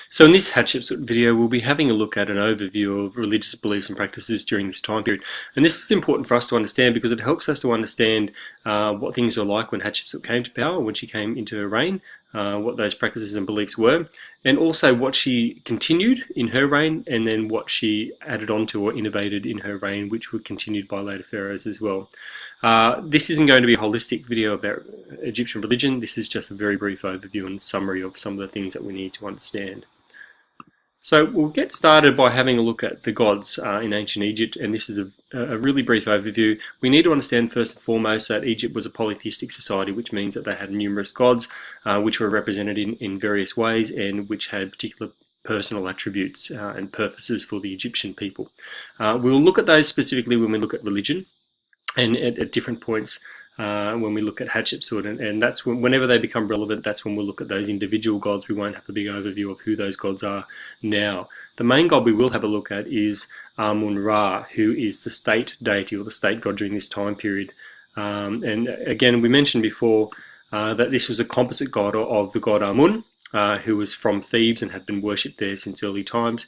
So in this Hatshepsut video, we'll be having a look at an overview of religious beliefs and practices during this time period. And this is important for us to understand because it helps us to understand what things were like when Hatshepsut came to power, when she came into her reign, what those practices and beliefs were, and also what she continued in her reign, and then what she added on to or innovated in her reign, which were continued by later pharaohs as well. This isn't going to be a holistic video about Egyptian religion. This is just a very brief overview and summary of some of the things that we need to understand. So we'll get started by having a look at the gods in ancient Egypt, and this is a really brief overview. We need to understand first and foremost that Egypt was a polytheistic society, which means that they had numerous gods which were represented in various ways and which had particular personal attributes and purposes for the Egyptian people. We'll look at those specifically when we look at religion and at different points when we look at Hatshepsut, and that's whenever they become relevant, that's when we'll look at those individual gods. We won't have a big overview of who those gods are now. The main god we will have a look at is Amun Ra, who is the state deity or the state god during this time period. And again, we mentioned before that this was a composite god of the god Amun, who was from Thebes and had been worshipped there since early times,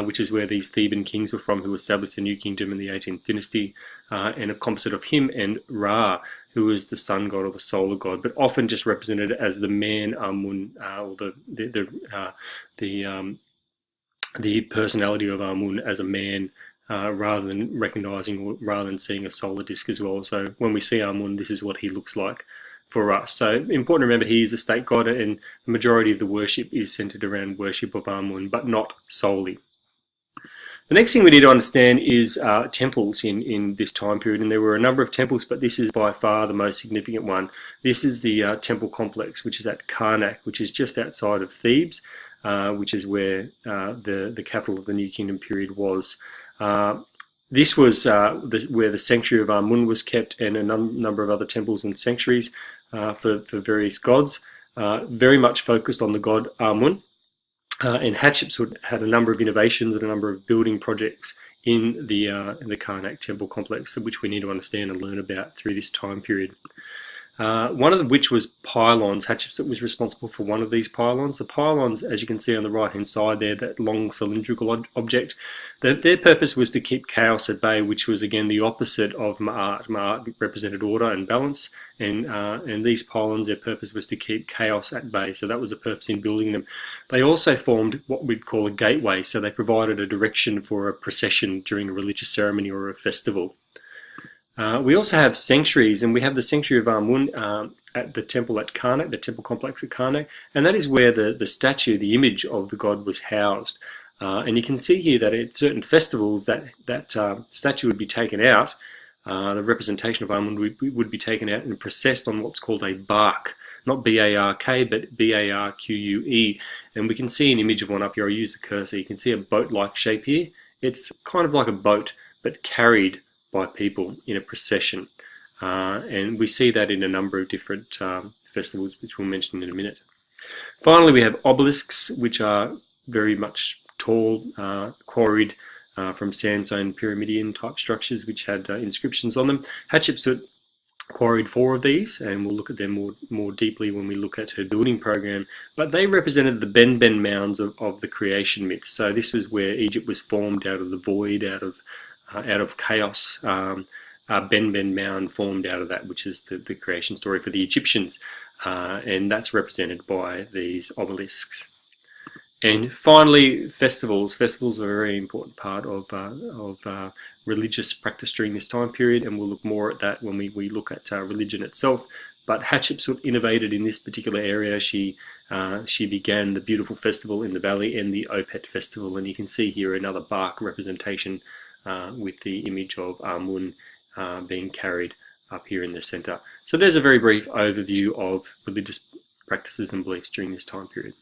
which is where these Theban kings were from, who established a new kingdom in the 18th dynasty, and a composite of him and Ra, who was the sun god or the solar god, but often just represented as the man Amun, or the personality of Amun as a man, rather than recognizing or rather than seeing a solar disk as well. So when we see Amun, this is what he looks like for us. So important to remember, he is a state god, and the majority of the worship is centered around worship of Amun, but not solely. The next thing we need to understand is temples in this time period, and there were a number of temples, but this is by far the most significant one. This is the temple complex, which is at Karnak, which is just outside of Thebes, which is where the capital of the New Kingdom period was. This was where the sanctuary of Amun was kept, and a number of other temples and sanctuaries for various gods, very much focused on the god Amun. And Hatshepsut had a number of innovations and a number of building projects in the Karnak temple complex, which we need to understand and learn about through this time period. One of which was pylons. Hatshepsut was responsible for one of these pylons. The pylons, as you can see on the right hand side there, that long cylindrical object, their purpose was to keep chaos at bay, which was again the opposite of Ma'at. Ma'at represented order and balance, and these pylons, their purpose was to keep chaos at bay. So that was the purpose in building them. They also formed what we'd call a gateway, so they provided a direction for a procession during a religious ceremony or a festival. We also have sanctuaries, and we have the sanctuary of Amun at the temple at Karnak, the temple complex at Karnak, and that is where the statue, the image of the god, was housed. And you can see here that at certain festivals that statue would be taken out, the representation of Amun would be taken out and processed on what's called a bark. Not B-A-R-K, but B-A-R-Q-U-E. And we can see an image of one up here. I'll use the cursor. You can see a boat-like shape here. It's kind of like a boat, but carried by people in a procession, and we see that in a number of different festivals, which we'll mention in a minute. Finally, we have obelisks, which are very much tall, quarried from sandstone pyramidion type structures, which had inscriptions on them. Hatshepsut quarried 4 of these, and we'll look at them more deeply when we look at her building program, but they represented the Ben mounds of the creation myth. So this was where Egypt was formed out of the void, out of chaos. Ben mound formed out of that, which is the creation story for the Egyptians, and that's represented by these obelisks. And finally, festivals. Festivals are a very important part of religious practice during this time period, and we'll look more at that when we look at religion itself. But Hatshepsut innovated in this particular area. She began the beautiful festival in the valley and the Opet festival, and you can see here another bark representation with the image of Amun being carried up here in the center. So there's a very brief overview of religious practices and beliefs during this time period.